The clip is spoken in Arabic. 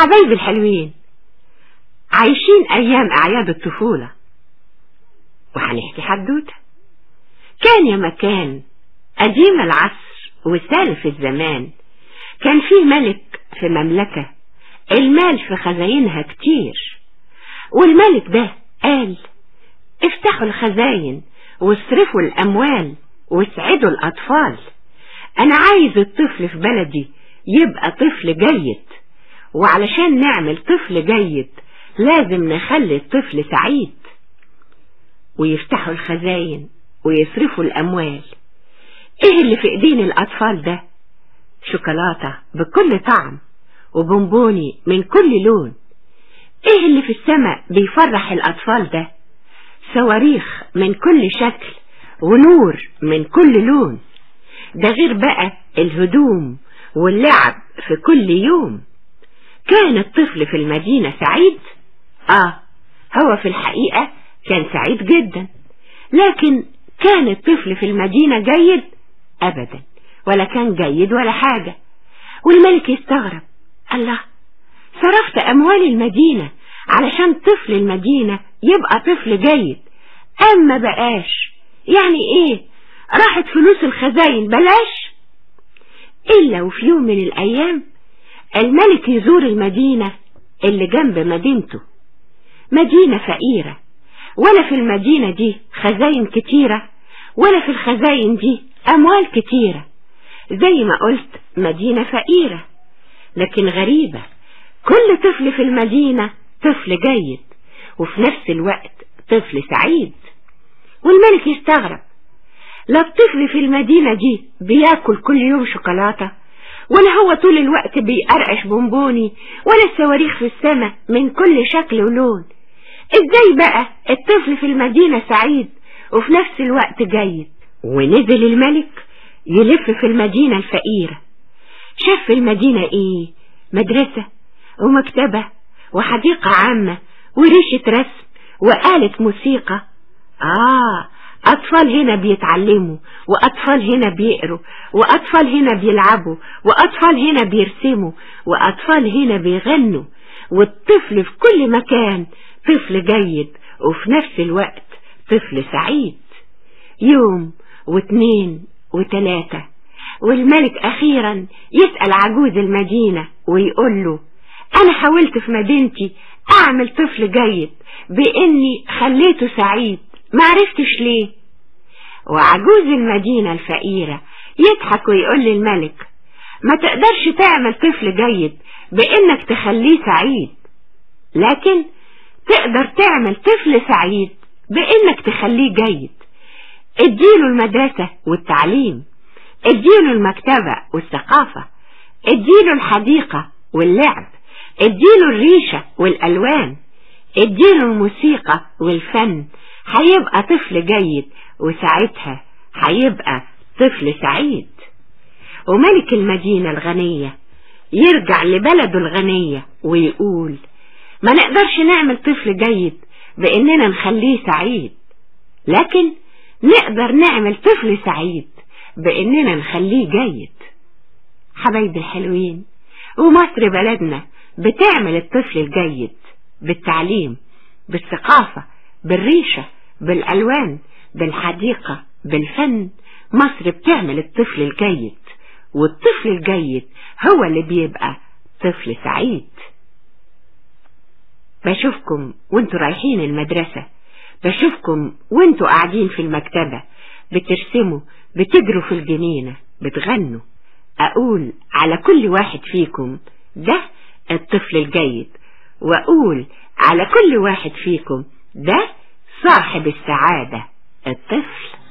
حبايبي الحلوين، عايشين ايام اعياد الطفولة وهنحكي حدوتة. كان يا مكان قديم العصر وسالف الزمان، كان فيه ملك في مملكة المال في خزاينها كتير، والملك ده قال افتحوا الخزاين واصرفوا الاموال واسعدوا الاطفال. انا عايز الطفل في بلدي يبقى طفل جيد، وعلشان نعمل طفل جيد لازم نخلي الطفل سعيد. ويفتحوا الخزاين ويصرفوا الاموال. ايه اللي في ايدين الاطفال ده؟ شوكولاتة بكل طعم وبونبوني من كل لون. ايه اللي في السماء بيفرح الاطفال ده؟ صواريخ من كل شكل ونور من كل لون. ده غير بقى الهدوم واللعب في كل يوم. كان الطفل في المدينة سعيد؟ هو في الحقيقة كان سعيد جدا. لكن كان الطفل في المدينة جيد؟ أبدا، ولا كان جيد ولا حاجة. والملك يستغرب، الله، صرفت أموال المدينة علشان طفل المدينة يبقى طفل جيد، أما بقاش، يعني إيه؟ راحت فلوس الخزاين بلاش؟ إلا وفي يوم من الأيام الملك يزور المدينة اللي جنب مدينته، مدينة فقيرة، ولا في المدينة دي خزاين كتيرة، ولا في الخزاين دي أموال كتيرة. زي ما قلت مدينة فقيرة، لكن غريبة، كل طفل في المدينة طفل جيد وفي نفس الوقت طفل سعيد. والملك يستغرب، لا الطفل في المدينة دي بياكل كل يوم شوكولاتة، ولا هو طول الوقت بيقرقش بونبوني، ولا الصواريخ في السماء من كل شكل ولون. ازاي بقى الطفل في المدينة سعيد وفي نفس الوقت جيد؟ ونزل الملك يلف في المدينة الفقيرة. شاف في المدينة ايه؟ مدرسة ومكتبة وحديقة عامة وريشة رسم وآلة موسيقى. أطفال هنا بيتعلموا، وأطفال هنا بيقروا، وأطفال هنا بيلعبوا، وأطفال هنا بيرسموا، وأطفال هنا بيغنوا. والطفل في كل مكان طفل جيد وفي نفس الوقت طفل سعيد. يوم واثنين وثلاثة، والملك أخيرا يسأل عجوز المدينة ويقول له أنا حاولت في مدينتي أعمل طفل جيد بإني خليته سعيد، معرفتش ليه؟ وعجوز المدينة الفقيرة يضحك ويقول للملك ما تقدرش تعمل طفل جيد بإنك تخليه سعيد، لكن تقدر تعمل طفل سعيد بإنك تخليه جيد. اديله المدرسة والتعليم، اديله المكتبة والثقافة، اديله الحديقة واللعب، اديله الريشة والألوان، اديله الموسيقى والفن، هيبقى طفل جيد، وساعتها هيبقى طفل سعيد. وملك المدينة الغنية يرجع لبلده الغنية ويقول ما نقدرش نعمل طفل جيد بإننا نخليه سعيد، لكن نقدر نعمل طفل سعيد بإننا نخليه جيد. حبايبي الحلوين، ومصر بلدنا بتعمل الطفل الجيد بالتعليم، بالثقافة، بالريشة، بالألوان، بالحديقة، بالفن. مصر بتعمل الطفل الجيد، والطفل الجيد هو اللي بيبقى طفل سعيد. بشوفكم وانتوا رايحين المدرسة، بشوفكم وانتوا قاعدين في المكتبة بترسموا، بتجروا في الجنينة، بتغنوا. أقول على كل واحد فيكم ده الطفل الجيد، وأقول على كل واحد فيكم ده صاحب السعادة، الطفل.